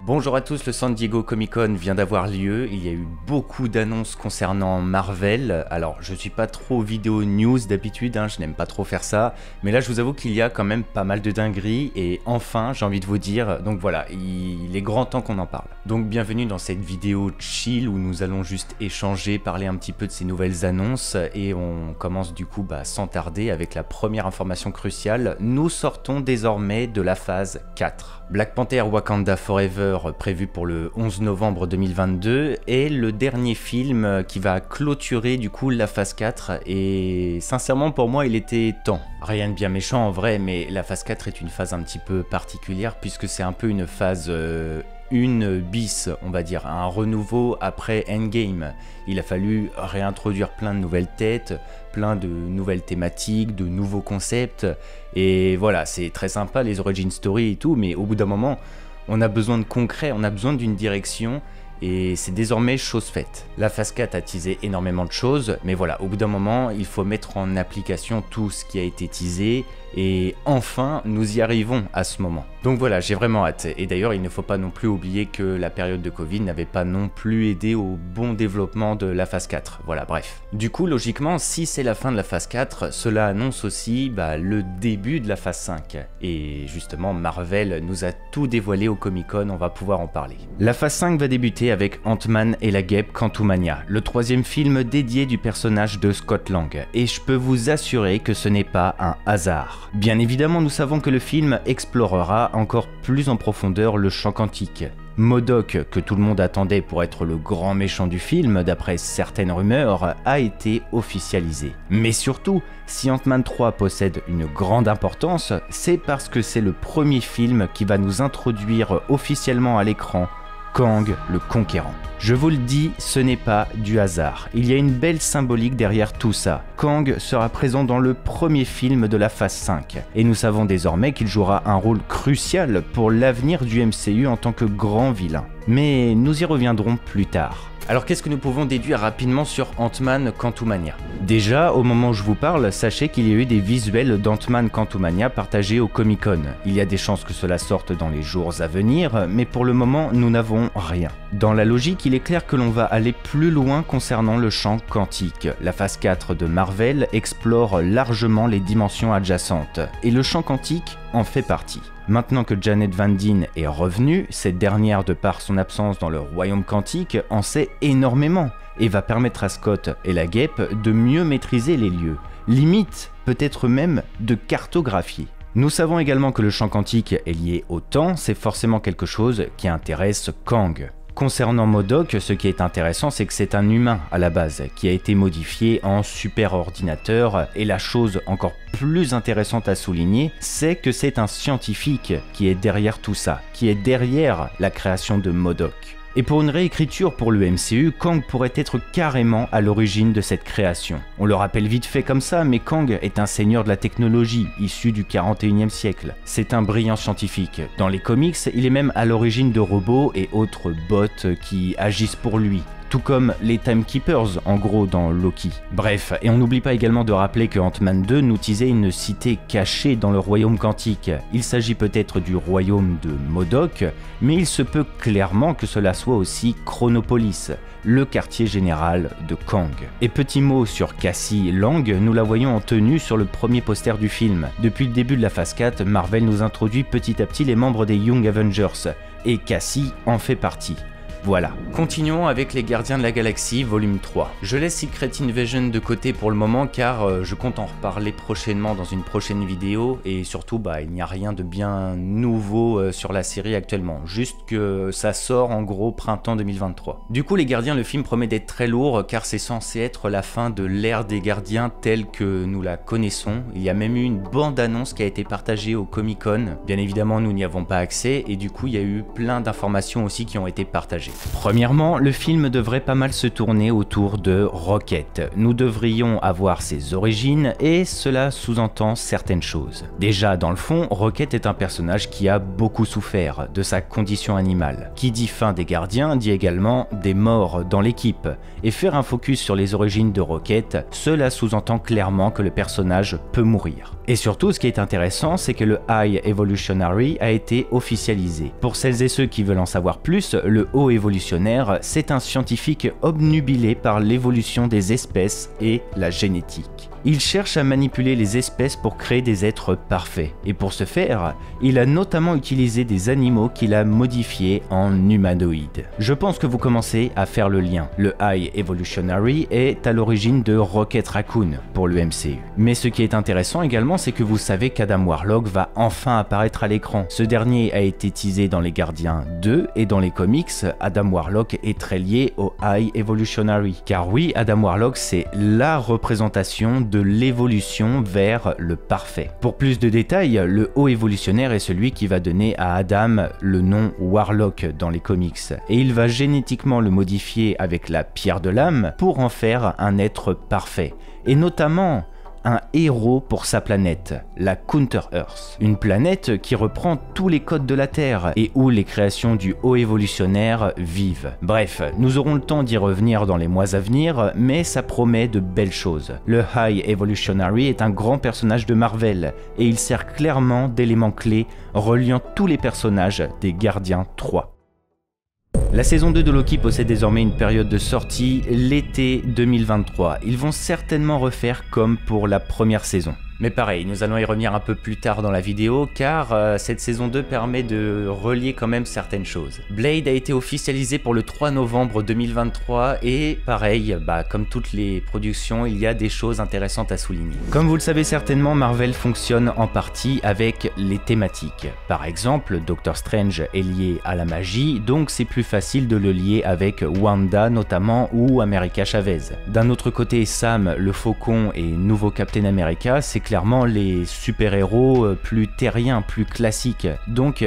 Bonjour à tous, le San Diego Comic Con vient d'avoir lieu, il y a eu beaucoup d'annonces concernant Marvel. Alors je suis pas trop vidéo news d'habitude, je n'aime pas trop faire ça, mais là je vous avoue qu'il y a quand même pas mal de dingueries et enfin j'ai envie de vous dire, donc voilà, il est grand temps qu'on en parle. Donc bienvenue dans cette vidéo chill où nous allons juste échanger, parler un petit peu de ces nouvelles annonces et on commence du coup sans tarder avec la première information cruciale, nous sortons désormais de la phase 4. Black Panther Wakanda Forever prévu pour le 11 novembre 2022 est le dernier film qui va clôturer du coup la phase 4 et sincèrement pour moi il était temps. Rien de bien méchant en vrai, mais la phase 4 est une phase un petit peu particulière puisque c'est un peu une phase une bis, on va dire, un renouveau après Endgame. Il a fallu réintroduire plein de nouvelles têtes, plein de nouvelles thématiques, de nouveaux concepts, et voilà, c'est très sympa les origin story et tout, mais au bout d'un moment, on a besoin de concret, on a besoin d'une direction, et c'est désormais chose faite. La phase 4 a teasé énormément de choses, mais voilà, au bout d'un moment, il faut mettre en application tout ce qui a été teasé, et enfin, nous y arrivons à ce moment. Donc voilà, j'ai vraiment hâte. Et d'ailleurs, il ne faut pas non plus oublier que la période de Covid n'avait pas non plus aidé au bon développement de la phase 4. Voilà, bref. Du coup, logiquement, si c'est la fin de la phase 4, cela annonce aussi le début de la phase 5. Et justement, Marvel nous a tout dévoilé au Comic-Con, on va pouvoir en parler. La phase 5 va débuter avec Ant-Man et la Guêpe Quantumania, le troisième film dédié du personnage de Scott Lang. Et je peux vous assurer que ce n'est pas un hasard. Bien évidemment, nous savons que le film explorera encore plus en profondeur le champ quantique. MODOK, que tout le monde attendait pour être le grand méchant du film, d'après certaines rumeurs, a été officialisé. Mais surtout, si Ant-Man 3 possède une grande importance, c'est parce que c'est le premier film qui va nous introduire officiellement à l'écran Kang le Conquérant. Je vous le dis, ce n'est pas du hasard. Il y a une belle symbolique derrière tout ça. Kang sera présent dans le premier film de la phase 5. Et nous savons désormais qu'il jouera un rôle crucial pour l'avenir du MCU en tant que grand vilain. Mais nous y reviendrons plus tard. Alors qu'est-ce que nous pouvons déduire rapidement sur Ant-Man Quantumania? Déjà, au moment où je vous parle, sachez qu'il y a eu des visuels d'Ant-Man Quantumania partagés au Comic-Con. Il y a des chances que cela sorte dans les jours à venir, mais pour le moment, nous n'avons rien. Dans la logique, il est clair que l'on va aller plus loin concernant le champ quantique. La phase 4 de Marvel explore largement les dimensions adjacentes, et le champ quantique en fait partie. Maintenant que Janet Van Dyne est revenue, cette dernière, de par son absence dans le royaume quantique, en sait énormément et va permettre à Scott et la Guêpe de mieux maîtriser les lieux, limite peut-être même de cartographier. Nous savons également que le champ quantique est lié au temps, c'est forcément quelque chose qui intéresse Kang. Concernant MODOK, ce qui est intéressant, c'est que c'est un humain à la base, qui a été modifié en super ordinateur, et la chose encore plus intéressante à souligner, c'est que c'est un scientifique qui est derrière tout ça, qui est derrière la création de MODOK. Et pour une réécriture pour le MCU, Kang pourrait être carrément à l'origine de cette création. On le rappelle vite fait comme ça, mais Kang est un seigneur de la technologie, issu du 41e siècle. C'est un brillant scientifique. Dans les comics, il est même à l'origine de robots et autres bots qui agissent pour lui. Tout comme les Timekeepers en gros dans Loki. Bref, et on n'oublie pas également de rappeler que Ant-Man 2 nous teasait une cité cachée dans le royaume quantique. Il s'agit peut-être du royaume de MODOK, mais il se peut clairement que cela soit aussi Chronopolis, le quartier général de Kang. Et petit mot sur Cassie Lang, nous la voyons en tenue sur le premier poster du film. Depuis le début de la phase 4, Marvel nous introduit petit à petit les membres des Young Avengers, et Cassie en fait partie. Voilà. Continuons avec les Gardiens de la Galaxie volume 3. Je laisse Secret Invasion de côté pour le moment car je compte en reparler prochainement dans une prochaine vidéo et surtout il n'y a rien de bien nouveau sur la série actuellement, juste que ça sort en gros printemps 2023. Du coup les Gardiens, le film promet d'être très lourd car c'est censé être la fin de l'ère des Gardiens telle que nous la connaissons. Il y a même eu une bande-annonce qui a été partagée au Comic-Con. Bien évidemment nous n'y avons pas accès et du coup il y a eu plein d'informations aussi qui ont été partagées. Premièrement, le film devrait pas mal se tourner autour de Rocket. Nous devrions avoir ses origines et cela sous-entend certaines choses. Déjà, dans le fond, Rocket est un personnage qui a beaucoup souffert de sa condition animale. Qui dit fin des Gardiens dit également des morts dans l'équipe. Et faire un focus sur les origines de Rocket, cela sous-entend clairement que le personnage peut mourir. Et surtout, ce qui est intéressant, c'est que le High Evolutionary a été officialisé. Pour celles et ceux qui veulent en savoir plus, le haut évolutionnaire, c'est un scientifique obnubilé par l'évolution des espèces et la génétique. Il cherche à manipuler les espèces pour créer des êtres parfaits. Et pour ce faire, il a notamment utilisé des animaux qu'il a modifiés en humanoïdes. Je pense que vous commencez à faire le lien. Le High Evolutionary est à l'origine de Rocket Raccoon pour le MCU. Mais ce qui est intéressant également, c'est que vous savez qu'Adam Warlock va enfin apparaître à l'écran. Ce dernier a été teasé dans Les Gardiens 2 et dans les comics, Adam Warlock est très lié au High Evolutionary. Car oui, Adam Warlock, c'est la représentation de l'évolution vers le parfait. Pour plus de détails, le haut évolutionnaire est celui qui va donner à Adam le nom Warlock dans les comics, et il va génétiquement le modifier avec la pierre de l'âme pour en faire un être parfait, et notamment un héros pour sa planète, la Counter-Earth. Une planète qui reprend tous les codes de la Terre et où les créations du haut évolutionnaire vivent. Bref, nous aurons le temps d'y revenir dans les mois à venir, mais ça promet de belles choses. Le High Evolutionary est un grand personnage de Marvel et il sert clairement d'élément clé reliant tous les personnages des Gardiens 3. La saison 2 de Loki possède désormais une période de sortie, l'été 2023. Ils vont certainement refaire comme pour la première saison. Mais pareil, nous allons y revenir un peu plus tard dans la vidéo, car cette saison 2 permet de relier quand même certaines choses. Blade a été officialisé pour le 3 novembre 2023, et pareil, comme toutes les productions, il y a des choses intéressantes à souligner. Comme vous le savez certainement, Marvel fonctionne en partie avec les thématiques. Par exemple, Doctor Strange est lié à la magie, donc c'est plus facile de le lier avec Wanda notamment, ou America Chavez. D'un autre côté, Sam, le Faucon et nouveau Captain America, c'est clairement les super-héros plus terriens, plus classiques. Donc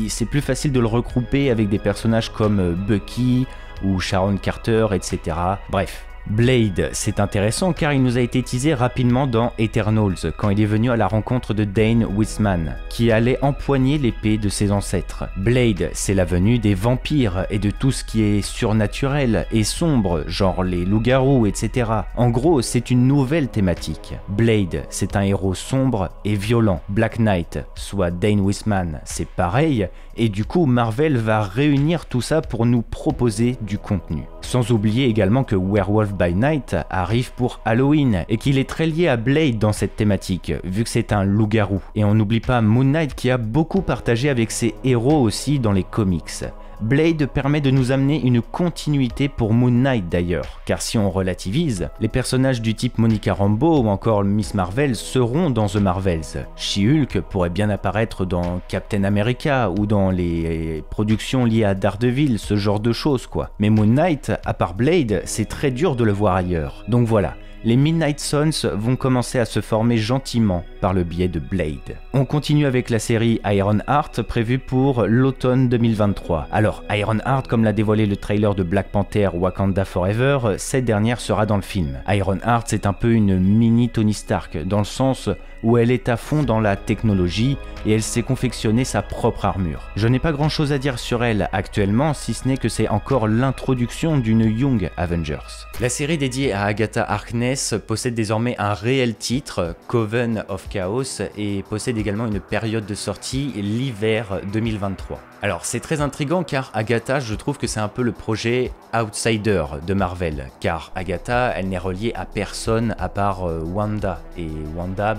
c'est plus facile de le regrouper avec des personnages comme Bucky ou Sharon Carter, etc. Bref. Blade, c'est intéressant car il nous a été teasé rapidement dans Eternals, quand il est venu à la rencontre de Dane Whitman, qui allait empoigner l'épée de ses ancêtres. Blade, c'est la venue des vampires et de tout ce qui est surnaturel et sombre, genre les loups-garous, etc. En gros, c'est une nouvelle thématique. Blade, c'est un héros sombre et violent. Black Knight, soit Dane Whitman, c'est pareil, et du coup Marvel va réunir tout ça pour nous proposer du contenu. Sans oublier également que Werewolf by Night arrive pour Halloween et qu'il est très lié à Blade dans cette thématique, vu que c'est un loup-garou. Et on n'oublie pas Moon Knight qui a beaucoup partagé avec ses héros aussi dans les comics. Blade permet de nous amener une continuité pour Moon Knight d'ailleurs, car si on relativise, les personnages du type Monica Rambeau ou encore Miss Marvel seront dans The Marvels. She-Hulk pourrait bien apparaître dans Captain America ou dans les productions liées à Daredevil, ce genre de choses quoi. Mais Moon Knight, à part Blade, c'est très dur de le voir ailleurs. Donc voilà. Les Midnight Suns vont commencer à se former gentiment par le biais de Blade. On continue avec la série Ironheart prévue pour l'automne 2023. Alors Ironheart, comme l'a dévoilé le trailer de Black Panther Wakanda Forever, cette dernière sera dans le film. Ironheart, c'est un peu une mini Tony Stark, dans le sens où elle est à fond dans la technologie et elle s'est confectionné sa propre armure. Je n'ai pas grand chose à dire sur elle actuellement, si ce n'est que c'est encore l'introduction d'une Young Avengers. La série dédiée à Agatha Harkness possède désormais un réel titre, Coven of Chaos, et possède également une période de sortie, l'hiver 2023. Alors c'est très intriguant car Agatha, je trouve que c'est un peu le projet outsider de Marvel, car Agatha, elle n'est reliée à personne à part Wanda, et Wanda,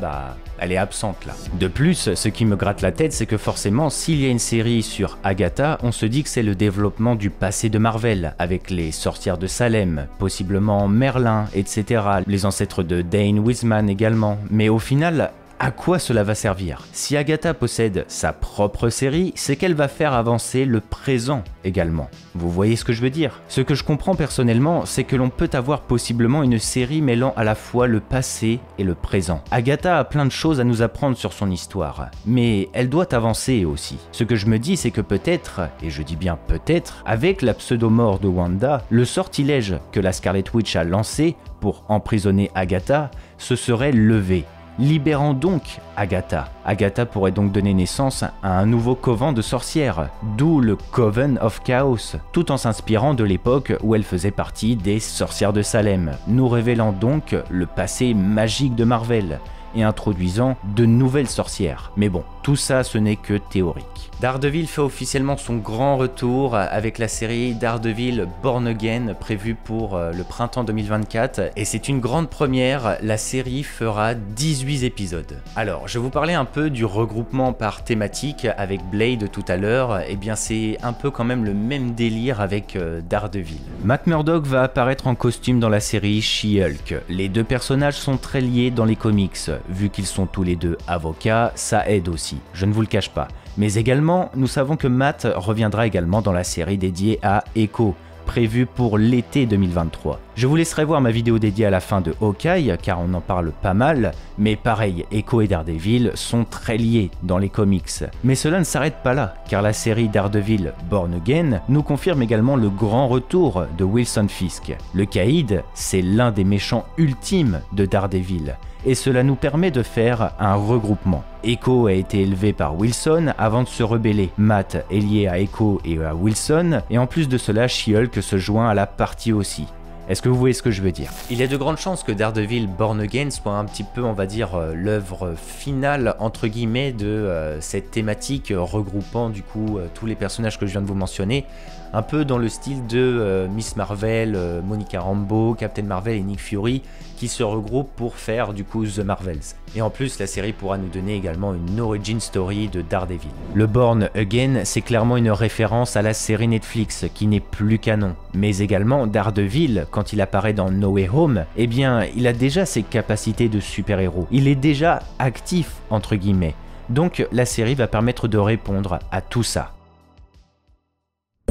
elle est absente là. De plus, ce qui me gratte la tête, c'est que forcément, s'il y a une série sur Agatha, on se dit que c'est le développement du passé de Marvel, avec les sorcières de Salem, possiblement Merlin, etc., les ancêtres de Dane Whitman également, mais au final, à quoi cela va servir? Si Agatha possède sa propre série, c'est qu'elle va faire avancer le présent également. Vous voyez ce que je veux dire? Ce que je comprends personnellement, c'est que l'on peut avoir possiblement une série mêlant à la fois le passé et le présent. Agatha a plein de choses à nous apprendre sur son histoire, mais elle doit avancer aussi. Ce que je me dis, c'est que peut-être, et je dis bien peut-être, avec la pseudo-mort de Wanda, le sortilège que la Scarlet Witch a lancé pour emprisonner Agatha se serait levé. Libérant donc Agatha. Agatha pourrait donc donner naissance à un nouveau coven de sorcières, d'où le Coven of Chaos, tout en s'inspirant de l'époque où elle faisait partie des sorcières de Salem, nous révélant donc le passé magique de Marvel. et introduisant de nouvelles sorcières. Mais bon, tout ça ce n'est que théorique. Daredevil fait officiellement son grand retour avec la série Daredevil Born Again prévue pour le printemps 2024 et c'est une grande première, la série fera 18 épisodes. Alors, je vais vous parler un peu du regroupement par thématique avec Blade tout à l'heure, et bien c'est un peu quand même le même délire avec Daredevil. Matt Murdock va apparaître en costume dans la série She-Hulk. Les deux personnages sont très liés dans les comics, vu qu'ils sont tous les deux avocats, ça aide aussi, je ne vous le cache pas. Mais également, nous savons que Matt reviendra également dans la série dédiée à Echo, prévue pour l'été 2023. Je vous laisserai voir ma vidéo dédiée à la fin de Hawkeye, car on en parle pas mal, mais pareil, Echo et Daredevil sont très liés dans les comics. Mais cela ne s'arrête pas là, car la série Daredevil Born Again nous confirme également le grand retour de Wilson Fisk. Le Caïd, c'est l'un des méchants ultimes de Daredevil, et cela nous permet de faire un regroupement. Echo a été élevé par Wilson avant de se rebeller. Matt est lié à Echo et à Wilson, et en plus de cela, She-Hulk se joint à la partie aussi. Est-ce que vous voyez ce que je veux dire? Il y a de grandes chances que Daredevil Born Again soit un petit peu, on va dire, l'œuvre finale, entre guillemets, de cette thématique regroupant du coup tous les personnages que je viens de vous mentionner, un peu dans le style de Miss Marvel, Monica Rambeau, Captain Marvel et Nick Fury, qui se regroupent pour faire du coup The Marvels. Et en plus, la série pourra nous donner également une origin story de Daredevil. Le Born Again, c'est clairement une référence à la série Netflix qui n'est plus canon. Mais également, Daredevil, quand il apparaît dans No Way Home, eh bien, il a déjà ses capacités de super-héros. Il est déjà actif, entre guillemets. Donc, la série va permettre de répondre à tout ça.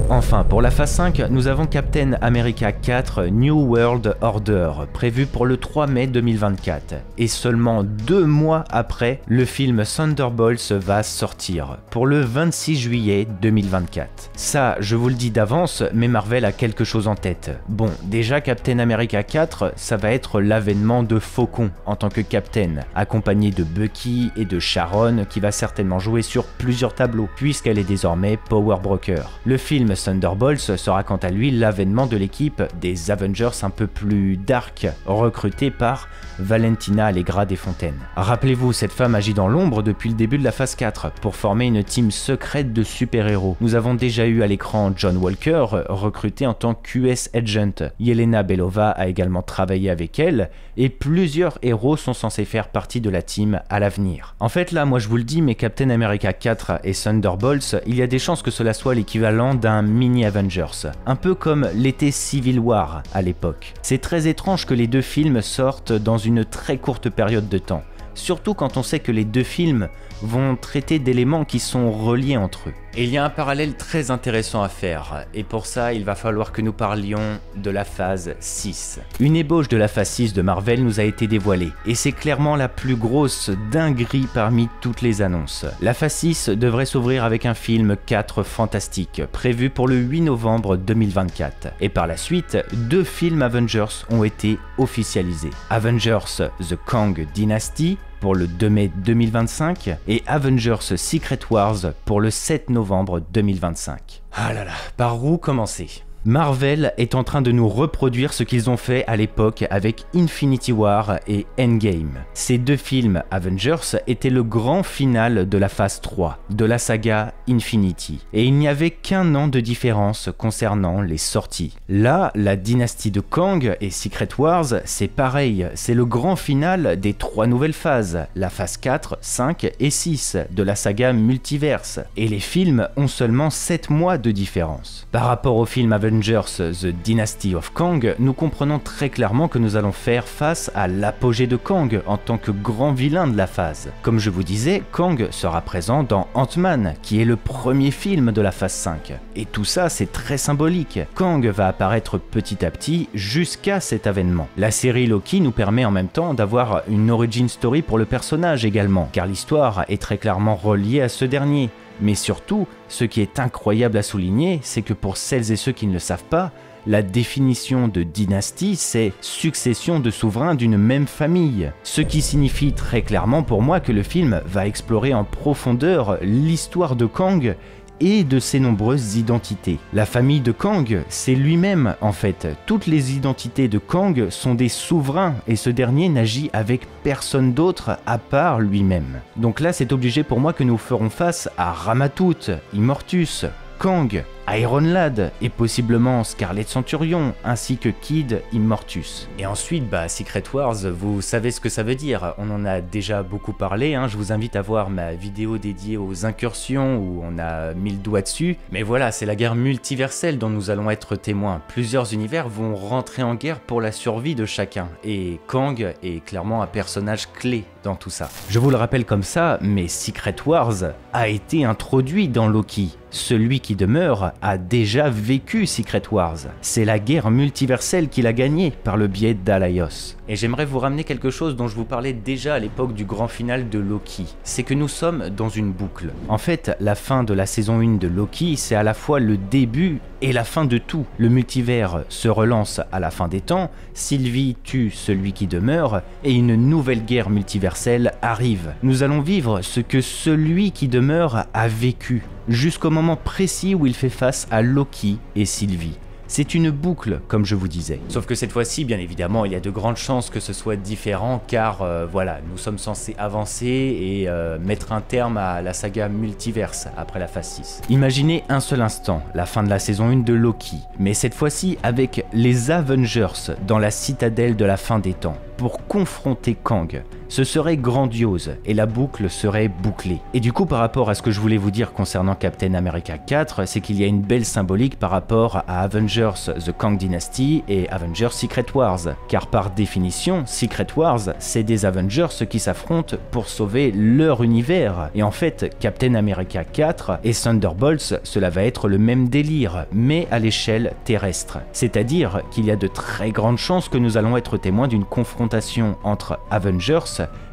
Enfin, pour la phase 5, nous avons Captain America 4 New World Order, prévu pour le 3 mai 2024. Et seulement 2 mois après, le film Thunderbolts va sortir, pour le 26 juillet 2024. Ça, je vous le dis d'avance, mais Marvel a quelque chose en tête. Bon, déjà Captain America 4, ça va être l'avènement de Faucon en tant que Captain, accompagné de Bucky et de Sharon, qui va certainement jouer sur plusieurs tableaux, puisqu'elle est désormais Power Broker. Le film Thunderbolts sera quant à lui l'avènement de l'équipe des Avengers un peu plus dark, recrutée par Valentina Allegra Desfontaines. Rappelez-vous, cette femme agit dans l'ombre depuis le début de la phase 4 pour former une team secrète de super-héros. Nous avons déjà eu à l'écran John Walker, recruté en tant que QS Agent. Yelena Belova a également travaillé avec elle, et plusieurs héros sont censés faire partie de la team à l'avenir. En fait là, moi je vous le dis, mais Captain America 4 et Thunderbolts, il y a des chances que cela soit l'équivalent d'un mini Avengers, un peu comme l'était Civil War à l'époque. C'est très étrange que les deux films sortent dans une très courte période de temps, surtout quand on sait que les deux films vont traiter d'éléments qui sont reliés entre eux. Et il y a un parallèle très intéressant à faire, et pour ça il va falloir que nous parlions de la phase 6. Une ébauche de la phase 6 de Marvel nous a été dévoilée, et c'est clairement la plus grosse dinguerie parmi toutes les annonces. La phase 6 devrait s'ouvrir avec un film 4 fantastique, prévu pour le 8 novembre 2024. Et par la suite, 2 films Avengers ont été officialisés. Avengers The Kang Dynasty, pour le 2 mai 2025 et Avengers Secret Wars pour le 7 novembre 2025. Ah là là, par où commencer ? Marvel est en train de nous reproduire ce qu'ils ont fait à l'époque avec Infinity War et Endgame. Ces deux films Avengers étaient le grand final de la phase 3 de la saga Infinity, et il n'y avait qu'un an de différence concernant les sorties. Là, la dynastie de Kang et Secret Wars, c'est pareil, c'est le grand final des 3 nouvelles phases, la phase 4, 5 et 6 de la saga Multiverse, et les films ont seulement 7 mois de différence. Par rapport au film Avengers The Dynasty of Kang, nous comprenons très clairement que nous allons faire face à l'apogée de Kang en tant que grand vilain de la phase. Comme je vous disais, Kang sera présent dans Ant-Man, qui est le premier film de la phase 5. Et tout ça, c'est très symbolique. Kang va apparaître petit à petit jusqu'à cet avènement. La série Loki nous permet en même temps d'avoir une origin story pour le personnage également, car l'histoire est très clairement reliée à ce dernier. Mais surtout, ce qui est incroyable à souligner, c'est que pour celles et ceux qui ne le savent pas, la définition de dynastie, c'est succession de souverains d'une même famille. Ce qui signifie très clairement pour moi que le film va explorer en profondeur l'histoire de Kang et de ses nombreuses identités. La famille de Kang, c'est lui-même en fait. Toutes les identités de Kang sont des souverains et ce dernier n'agit avec personne d'autre à part lui-même. Donc là c'est obligé pour moi que nous ferons face à Ramatout, Immortus, Kang, Iron Lad et possiblement Scarlet Centurion ainsi que Kid Immortus. Et ensuite, Secret Wars, vous savez ce que ça veut dire, on en a déjà beaucoup parlé, hein. Je vous invite à voir ma vidéo dédiée aux incursions où on a mis le doigt dessus. Mais voilà, c'est la guerre multiverselle dont nous allons être témoins. Plusieurs univers vont rentrer en guerre pour la survie de chacun et Kang est clairement un personnage clé dans tout ça. Je vous le rappelle comme ça, mais Secret Wars a été introduit dans Loki. Celui qui demeure a déjà vécu Secret Wars. C'est la guerre multiverselle qu'il a gagnée par le biais d'Alaios. Et j'aimerais vous ramener quelque chose dont je vous parlais déjà à l'époque du grand final de Loki. C'est que nous sommes dans une boucle. En fait, la fin de la saison 1 de Loki, c'est à la fois le début et la fin de tout. Le multivers se relance à la fin des temps, Sylvie tue celui qui demeure, et une nouvelle guerre multiverselle arrive. Nous allons vivre ce que celui qui demeure a vécu, jusqu'au moment précis où il fait face à Loki et Sylvie. C'est une boucle, comme je vous disais. Sauf que cette fois-ci, bien évidemment, il y a de grandes chances que ce soit différent, car voilà, nous sommes censés avancer et mettre un terme à la saga multiverse après la phase 6. Imaginez un seul instant la fin de la saison 1 de Loki, mais cette fois-ci avec les Avengers dans la citadelle de la fin des temps, pour confronter Kang. Ce serait grandiose et la boucle serait bouclée. Et du coup, par rapport à ce que je voulais vous dire concernant Captain America 4, c'est qu'il y a une belle symbolique par rapport à Avengers The Kang Dynasty et Avengers Secret Wars. Car par définition, Secret Wars, c'est des Avengers qui s'affrontent pour sauver leur univers. Et en fait, Captain America 4 et Thunderbolts, cela va être le même délire, mais à l'échelle terrestre. C'est-à-dire qu'il y a de très grandes chances que nous allons être témoins d'une confrontation entre Avengers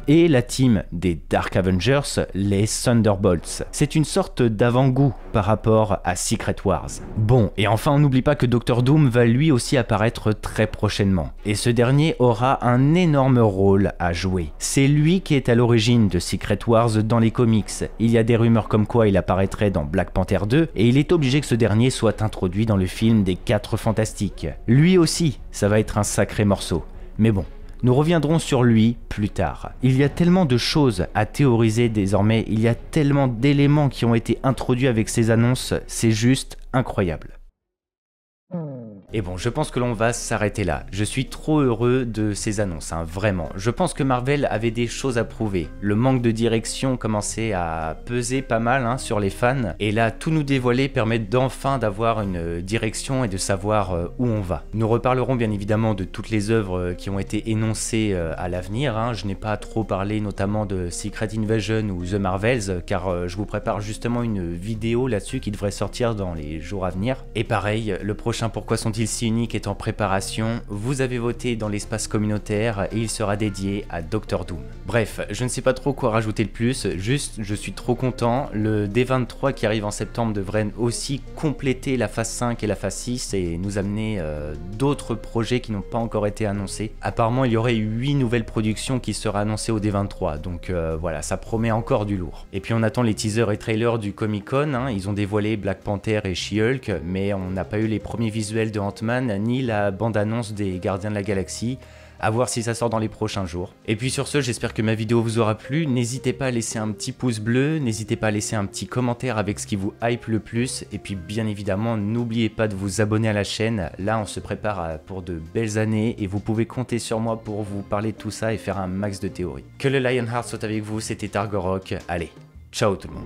et la team des Dark Avengers, les Thunderbolts. C'est une sorte d'avant-goût par rapport à Secret Wars. Bon, et enfin on n'oublie pas que Dr Doom va lui aussi apparaître très prochainement. Et ce dernier aura un énorme rôle à jouer. C'est lui qui est à l'origine de Secret Wars dans les comics. Il y a des rumeurs comme quoi il apparaîtrait dans Black Panther 2, et il est obligé que ce dernier soit introduit dans le film des 4 Fantastiques. Lui aussi, ça va être un sacré morceau. Mais bon, nous reviendrons sur lui plus tard. Il y a tellement de choses à théoriser désormais, il y a tellement d'éléments qui ont été introduits avec ces annonces, c'est juste incroyable. Et bon, je pense que l'on va s'arrêter là. Je suis trop heureux de ces annonces, hein, vraiment. Je pense que Marvel avait des choses à prouver. Le manque de direction commençait à peser pas mal hein, sur les fans. Et là, tout nous dévoiler permet d'enfin d'avoir une direction et de savoir où on va. Nous reparlerons bien évidemment de toutes les œuvres qui ont été énoncées à l'avenir. Hein. Je n'ai pas trop parlé notamment de Secret Invasion ou The Marvels, car je vous prépare justement une vidéo là-dessus qui devrait sortir dans les jours à venir. Et pareil, le prochain Pourquoi sont-ils si uniques est en préparation. Vous avez voté dans l'espace communautaire et il sera dédié à Dr Doom. Bref, je ne sais pas trop quoi rajouter de plus, juste je suis trop content. Le D23 qui arrive en septembre devrait aussi compléter la phase 5 et la phase 6 et nous amener d'autres projets qui n'ont pas encore été annoncés. Apparemment il y aurait 8 nouvelles productions qui seraient annoncées au D23, donc voilà, ça promet encore du lourd. Et puis on attend les teasers et trailers du Comic Con, hein. Ils ont dévoilé Black Panther et She-Hulk, mais on n'a pas eu les premiers visuels de Ant-Man ni la bande-annonce des Gardiens de la Galaxie. À voir si ça sort dans les prochains jours. Et puis sur ce, j'espère que ma vidéo vous aura plu. N'hésitez pas à laisser un petit pouce bleu, n'hésitez pas à laisser un petit commentaire avec ce qui vous hype le plus. Et puis bien évidemment, n'oubliez pas de vous abonner à la chaîne. Là, on se prépare pour de belles années et vous pouvez compter sur moi pour vous parler de tout ça et faire un max de théories. Que le Lionheart soit avec vous, c'était Targorok. Allez, ciao tout le monde.